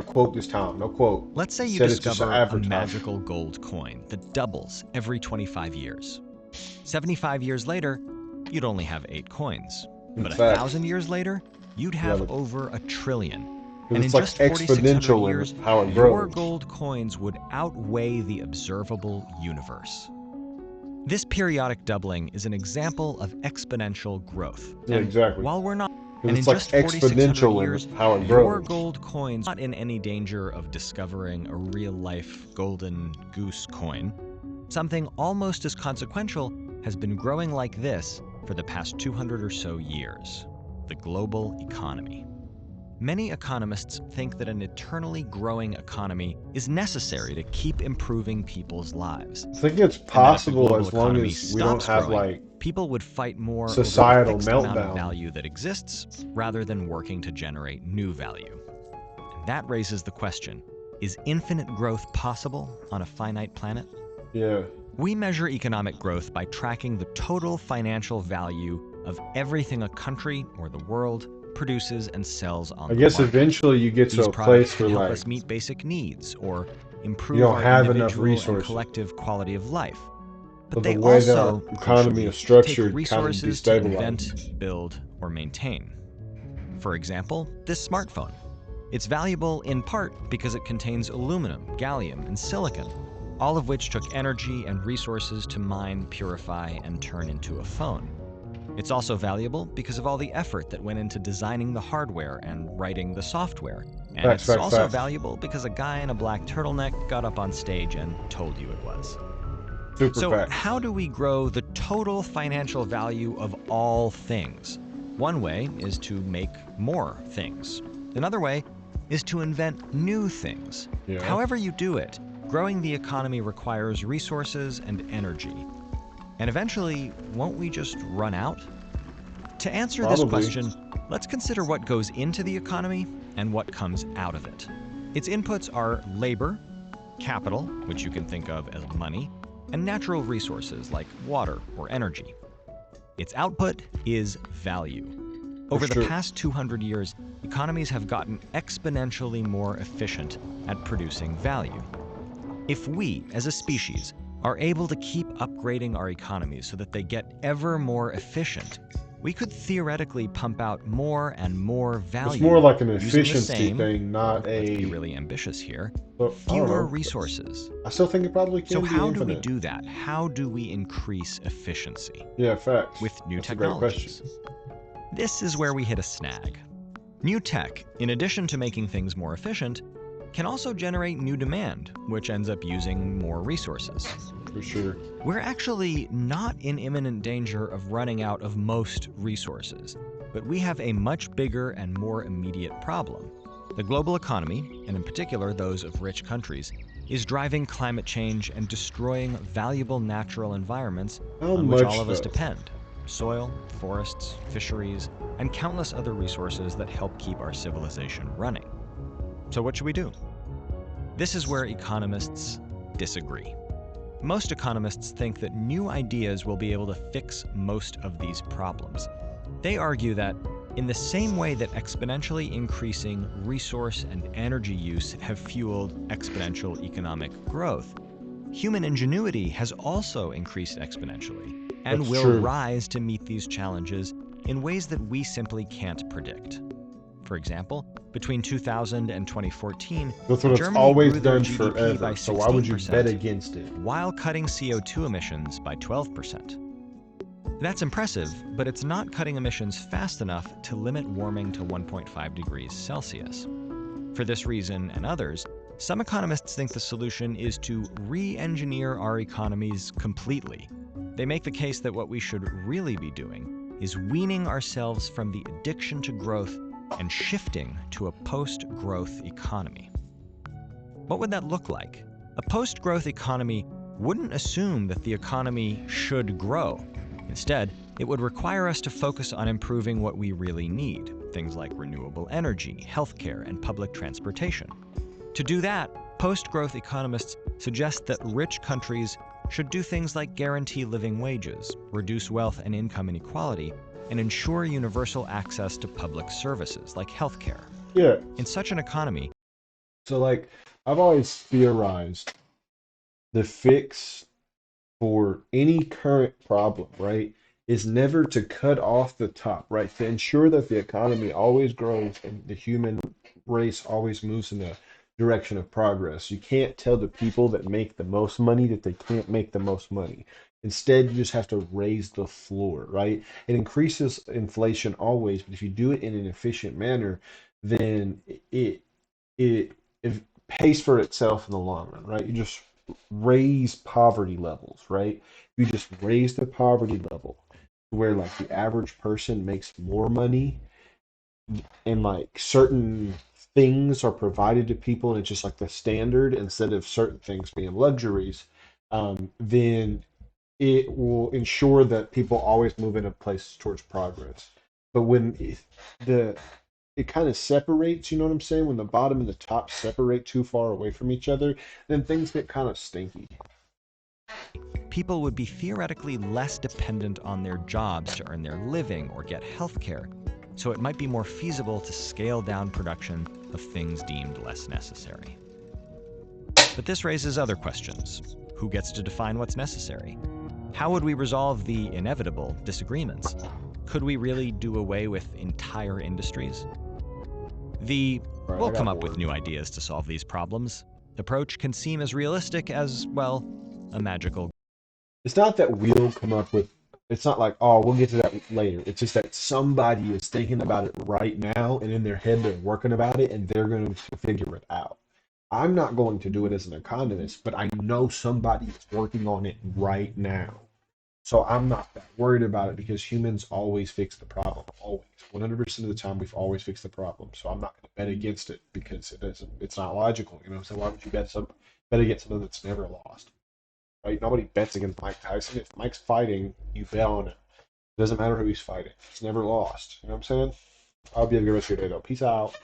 quote this time. No quote. Let's say you Said it's just an discover a advertisement. magical gold coin that doubles every 25 years. 75 years later, you'd only have 8 coins. But In fact, 1,000 years later, you'd have but- over 1 trillion. because And it's in like just 4,600 exponential years, in how it your grows. gold coins would outweigh the observable universe. This periodic doubling is an example of exponential growth. Yeah, And exactly. while we're not, Because and it's in like just 4,600 exponential years, in how it your grows. gold coins are not in any danger of discovering a real-life golden goose coin. Something almost as consequential has been growing like this for the past 200 or so years: the global economy. Many economists think that an eternally growing economy is necessary to keep improving people's lives. I think it's And that if the possible global as long economy as we don't stops have growing, like people would fight more societal over the fixed amount of meltdown. value that exists rather than working to generate new value. And that raises the question, is infinite growth possible on a finite planet? yeah. We measure economic growth by tracking the total financial value of everything a country or the world produces and sells on I the guess market. eventually you get to These a products place can where help like us meet basic needs or improve don't our have enough individual and resources. collective quality of life. But but they the way that also, our economy crucially, is structured take kind of resources to destabilizes. invent, build, or maintain. For example, this smartphone. It's valuable in part because it contains aluminum, gallium, and silicon, all of which took energy and resources to mine, purify, and turn into a phone. It's also valuable because of all the effort that went into designing the hardware and writing the software. And Facts, it's facts, also facts. valuable because a guy in a black turtleneck got up on stage and told you it was. Super So fact. how do we grow the total financial value of all things? One way is to make more things. Another way is to invent new things. Yeah. However you do it, growing the economy requires resources and energy. And eventually, won't we just run out? To answer this Probably. question, let's consider what goes into the economy and what comes out of it. Its inputs are labor, capital, which you can think of as money, and natural resources like water or energy. Its output is value. Over the sure. past 200 years, economies have gotten exponentially more efficient at producing value. If we, as a species, are able to keep upgrading our economies so that they get ever more efficient, we could theoretically pump out more and more value. It's more like an using the efficiency same, thing, not let's be a. really ambitious here, Well, I don't fewer know. resources. I still think it probably can So be how do we infinite. do that? How do we increase efficiency? Yeah, facts. With new That's a great question. technologies. This is where we hit a snag. New tech, in addition to making things more efficient, can also generate new demand, which ends up using more resources. For sure. We're actually not in imminent danger of running out of most resources, but we have a much bigger and more immediate problem. The global economy, and in particular those of rich countries, is driving climate change and destroying valuable natural environments How on which much all of us though? depend. Soil, forests, fisheries, and countless other resources that help keep our civilization running. So what should we do? This is where economists disagree. Most economists think that new ideas will be able to fix most of these problems. They argue that in the same way that exponentially increasing resource and energy use have fueled exponential economic growth, human ingenuity has also increased exponentially and That's will true. rise to meet these challenges in ways that we simply can't predict. For example, between 2000 and 2014, That's what it's Germany always grew their done GDP by forever. So why would you 16%, bet against it? while cutting CO2 emissions by 12%. That's impressive, but it's not cutting emissions fast enough to limit warming to 1.5 degrees Celsius. For this reason and others, some economists think the solution is to re-engineer our economies completely. They make the case that what we should really be doing is weaning ourselves from the addiction to growth and shifting to a post-growth economy. What would that look like? A post-growth economy wouldn't assume that the economy should grow. Instead, it would require us to focus on improving what we really need, things like renewable energy, healthcare, and public transportation. To do that, post-growth economists suggest that rich countries should do things like guarantee living wages, reduce wealth and income inequality, and ensure universal access to public services like healthcare. Yeah. In such an economy, So like I've always theorized the fix for any current problem, right, is never to cut off the top, right? To ensure that the economy always grows and the human race always moves in the direction of progress. You can't tell the people that make the most money that they can't make the most money. Instead, you just have to raise the floor, right? It increases inflation always, but if you do it in an efficient manner, then it, it pays for itself in the long run, right? You just raise poverty levels, right? You just raise the poverty level where like the average person makes more money and like certain things are provided to people and it's just like the standard instead of certain things being luxuries, then it will ensure that people always move in a place towards progress. But when the it kind of separates, you know what I'm saying? When the bottom and the top separate too far away from each other, then things get kind of stinky. People would be theoretically less dependent on their jobs to earn their living or get health care, so it might be more feasible to scale down production of things deemed less necessary. But this raises other questions. Who gets to define what's necessary? How would we resolve the inevitable disagreements? Could we really do away with entire industries? The All right, "we'll I come got up with bored. new ideas to solve these problems" approach can seem as realistic as, well, a magical. It's not that we'll come up with, it's not like, oh, we'll get to that later. It's just that somebody is thinking about it right now and in their head they're working about it and they're going to figure it out. I'm not going to do it as an economist, but I know somebody is working on it right now. So I'm not that worried about it because humans always fix the problem. Always. 100% of the time, we've always fixed the problem. So I'm not going to bet against it because it doesn't, it's not logical. You know, so why would you bet against something that's never lost? Right? Nobody bets against Mike Tyson. If Mike's fighting, you bet on it. It doesn't matter who he's fighting. He's never lost. You know what I'm saying? I hope you have a good rest of your day, though. Peace out.